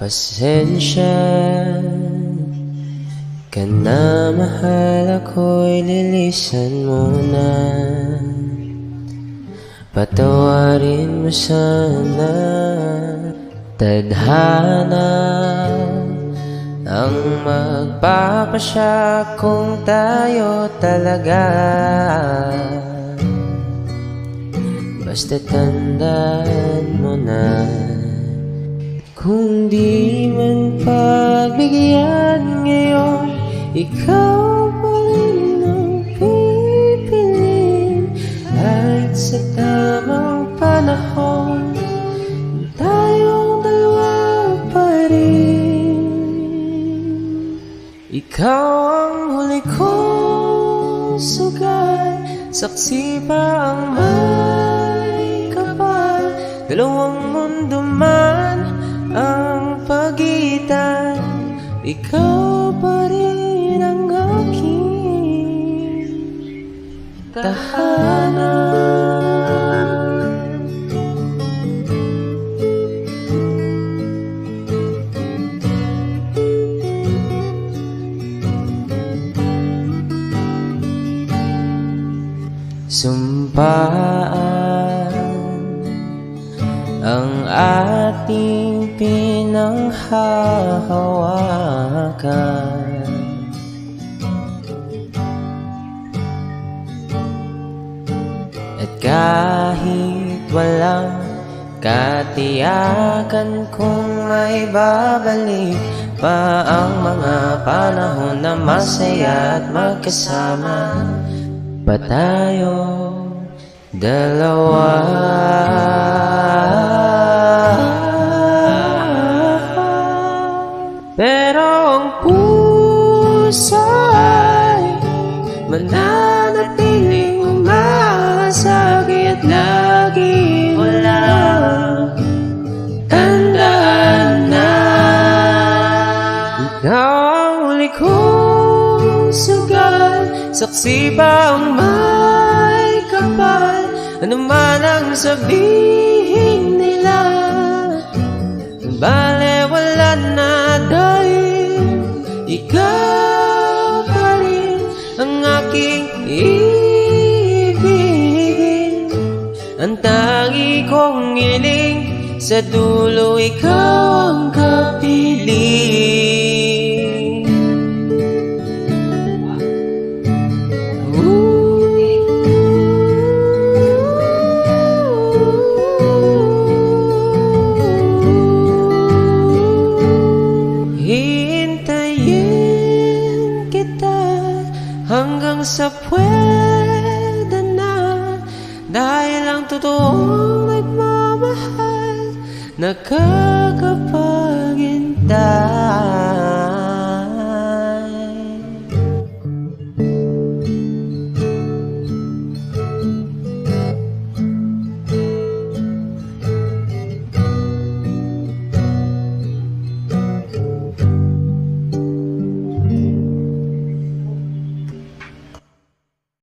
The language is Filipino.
Pasensya ka na, mahal, ako'y lilisan muna. Patawarin mo sana, tadhana ang magpapasya kung tayo talaga. Basta tandaan mo na, kung di man pagbigyan ngayon, ikaw pa rin ang pipiliin. Kahit sa tamang panahon, tayong dalawa pa rin. Ikaw ang huli kong sugal, saksi pa ang may kapal. Dalawang mundo man ang pagitan, ikaw pa rin ang aking tahanan. Sumpaan ang ating pinanghahawakan, at kahit walang katiyakan kung may babalik pa ang mga panahon na masaya at magkasama pa tayo dalawa. Pero ang puso ay mananatiling umaasagi at lagi wala. Tandaan na, ikaw ang huli kong sugal, saksi ba ang may kapal. Ano man ang sabihin nila, bale wala na, dahil ikaw pa rin ang aking ibigin. Ang tangi kong hiling, sa dulo ikaw ang kapiling. Hintayin kita hanggang sa pwede na, dahil ang totoong nagmamahal nakakapaghintay.